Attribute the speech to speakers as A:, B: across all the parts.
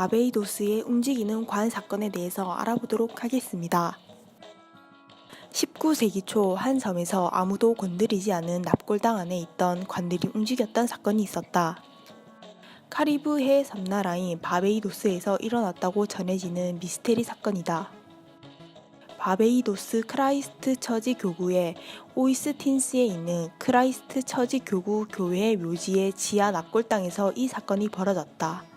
A: 바베이도스의 움직이는 관 사건에 대해서 알아보도록 하겠습니다. 19세기 초 한 섬에서 아무도 건드리지 않은 납골당 안에 있던 관들이 움직였던 사건이 있었다. 카리브해 섬나라인 바베이도스에서 일어났다고 전해지는 미스테리 사건이다. 바베이도스 크라이스트 처지 교구의 오이스틴스에 있는 크라이스트 처지 교구 교회 묘지의 지하 납골당에서 이 사건이 벌어졌다.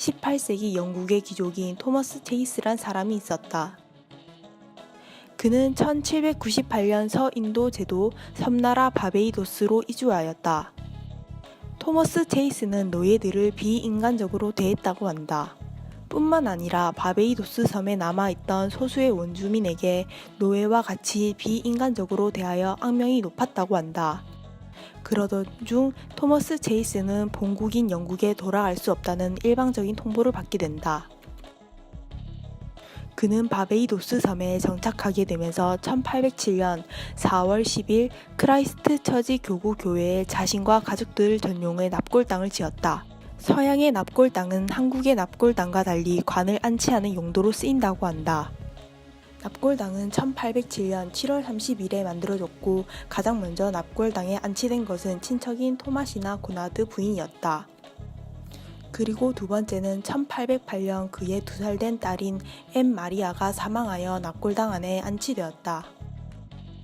A: 18세기 영국의 귀족인 토머스 체이스란 사람이 있었다. 그는 1798년 서인도 제도 섬나라 바베이도스로 이주하였다. 토머스 체이스는 노예들을 비인간적으로 대했다고 한다. 뿐만 아니라 바베이도스 섬에 남아있던 소수의 원주민에게 노예와 같이 비인간적으로 대하여 악명이 높았다고 한다. 그러던 중 토머스 체이스는 본국인 영국에 돌아갈 수 없다는 일방적인 통보를 받게 된다. 그는 바베이도스 섬에 정착하게 되면서 1807년 4월 10일 크라이스트 처지 교구 교회에 자신과 가족들 전용의 납골당을 지었다. 서양의 납골당은 한국의 납골당과 달리 관을 안치하는 용도로 쓰인다고 한다. 납골당은 1807년 7월 30일에 만들어졌고 가장 먼저 납골당에 안치된 것은 친척인 토마시나 고나드 부인이었다. 그리고 두 번째는 1808년 그의 2살 된 딸인 엠 마리아가 사망하여 납골당 안에 안치되었다.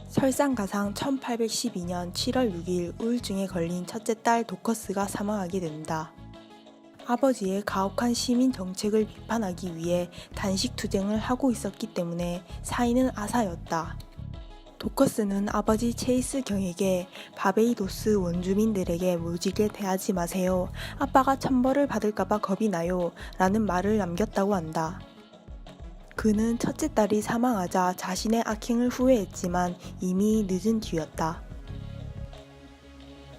A: 설상가상 1812년 7월 6일 우울증에 걸린 첫째 딸 도커스가 사망하게 된다. 아버지의 가혹한 시민 정책을 비판하기 위해 단식 투쟁을 하고 있었기 때문에 사인은 아사였다. 도커스는 아버지 체이스 경에게 바베이도스 원주민들에게 무지게 대하지 마세요. 아빠가 천벌을 받을까봐 겁이 나요. 라는 말을 남겼다고 한다. 그는 첫째 딸이 사망하자 자신의 악행을 후회했지만 이미 늦은 뒤였다.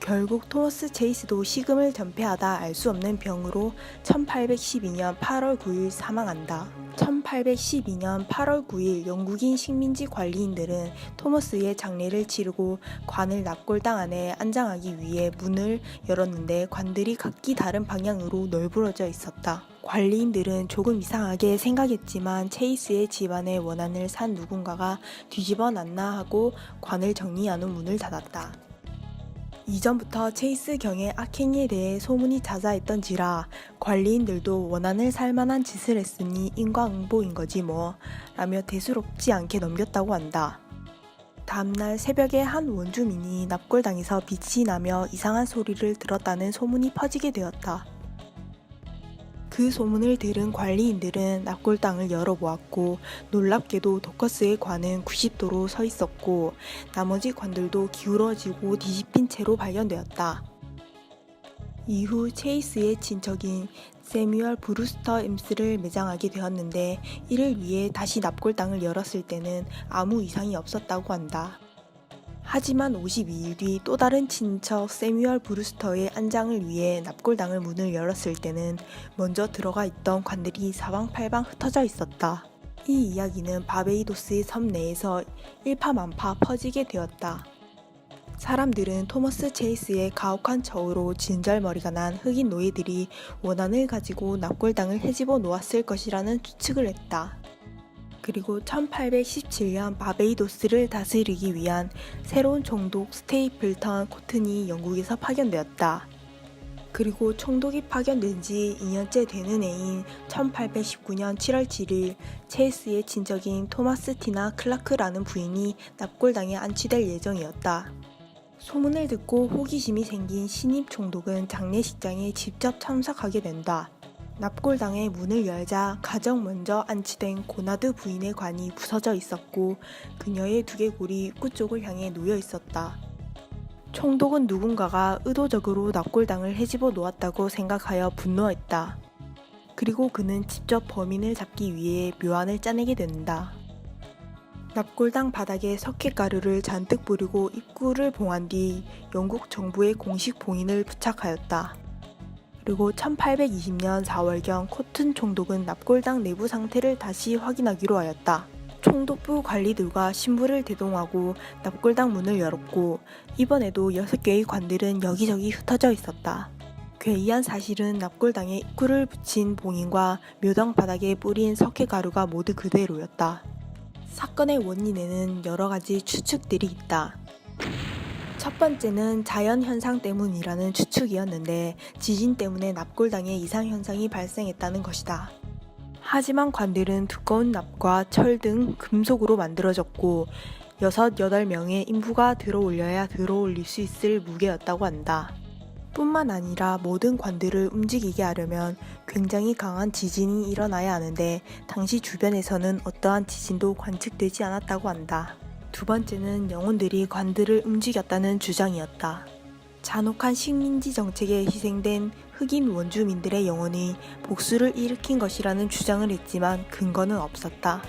A: 결국 토머스 체이스도 식음을 전폐하다 알 수 없는 병으로 1812년 8월 9일 사망한다. 1812년 8월 9일 영국인 식민지 관리인들은 토머스의 장례를 치르고 관을 납골당 안에 안장하기 위해 문을 열었는데 관들이 각기 다른 방향으로 널브러져 있었다. 관리인들은 조금 이상하게 생각했지만 체이스의 집안의 원한을 산 누군가가 뒤집어 놨나 하고 관을 정리한 후 문을 닫았다. 이전부터 체이스 경의 악행에 대해 소문이 자자했던지라 관리인들도 원한을 살만한 짓을 했으니 인과응보인 거지 뭐 라며 대수롭지 않게 넘겼다고 한다. 다음날 새벽에 한 원주민이 납골당에서 빛이 나며 이상한 소리를 들었다는 소문이 퍼지게 되었다. 그 소문을 들은 관리인들은 납골당을 열어보았고 놀랍게도 도커스의 관은 90도로 서 있었고 나머지 관들도 기울어지고 뒤집힌 채로 발견되었다. 이후 체이스의 친척인 세뮤얼 브루스터 엠스를 매장하게 되었는데 이를 위해 다시 납골당을 열었을 때는 아무 이상이 없었다고 한다. 하지만 52일 뒤 또 다른 친척 세뮤얼 브루스터의 안장을 위해 납골당을 문을 열었을 때는 먼저 들어가 있던 관들이 사방팔방 흩어져 있었다. 이 이야기는 바베이도스의 섬 내에서 일파만파 퍼지게 되었다. 사람들은 토머스 체이스의 가혹한 처우로 진절머리가 난 흑인 노예들이 원한을 가지고 납골당을 헤집어 놓았을 것이라는 추측을 했다. 그리고 1817년 바베이도스를 다스리기 위한 새로운 총독 스테이플턴 코튼이 영국에서 파견되었다. 그리고 총독이 파견된 지 2년째 되는 해인 1819년 7월 7일 체이스의 친척인 토마스티나 클라크라는 부인이 납골당에 안치될 예정이었다. 소문을 듣고 호기심이 생긴 신입 총독은 장례식장에 직접 참석하게 된다. 납골당의 문을 열자 가장 먼저 안치된 고나드 부인의 관이 부서져 있었고 그녀의 두개골이 입구 쪽을 향해 놓여 있었다. 총독은 누군가가 의도적으로 납골당을 헤집어 놓았다고 생각하여 분노했다. 그리고 그는 직접 범인을 잡기 위해 묘안을 짜내게 된다. 납골당 바닥에 석회가루를 잔뜩 뿌리고 입구를 봉한 뒤 영국 정부의 공식 봉인을 부착하였다. 그리고 1820년 4월경 코튼 총독은 납골당 내부 상태를 다시 확인하기로 하였다. 총독부 관리들과 신부를 대동하고 납골당 문을 열었고 이번에도 6개의 관들은 여기저기 흩어져 있었다. 괴이한 사실은 납골당에 입구를 붙인 봉인과 묘당 바닥에 뿌린 석회가루가 모두 그대로였다. 사건의 원인에는 여러 가지 추측들이 있다. 첫 번째는 자연현상 때문이라는 추측이었는데 지진 때문에 납골당에 이상현상이 발생했다는 것이다. 하지만 관들은 두꺼운 납과 철 등 금속으로 만들어졌고 6, 8명의 인부가 들어올려야 들어올릴 수 있을 무게였다고 한다. 뿐만 아니라 모든 관들을 움직이게 하려면 굉장히 강한 지진이 일어나야 하는데 당시 주변에서는 어떠한 지진도 관측되지 않았다고 한다. 두 번째는 영혼들이 관들을 움직였다는 주장이었다. 잔혹한 식민지 정책에 희생된 흑인 원주민들의 영혼이 복수를 일으킨 것이라는 주장을 했지만 근거는 없었다.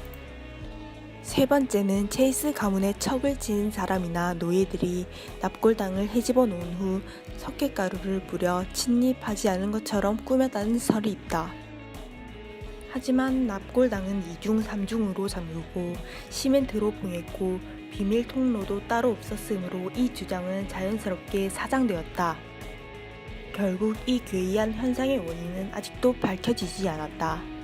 A: 세 번째는 체이스 가문에 척을 지은 사람이나 노예들이 납골당을 헤집어 놓은 후 석회가루를 뿌려 침입하지 않은 것처럼 꾸몄다는 설이 있다. 하지만 납골당은 2중 3중으로 잠그고 시멘트로 봉했고 비밀 통로도 따로 없었으므로 이 주장은 자연스럽게 사장되었다. 결국 이 괴이한 현상의 원인은 아직도 밝혀지지 않았다.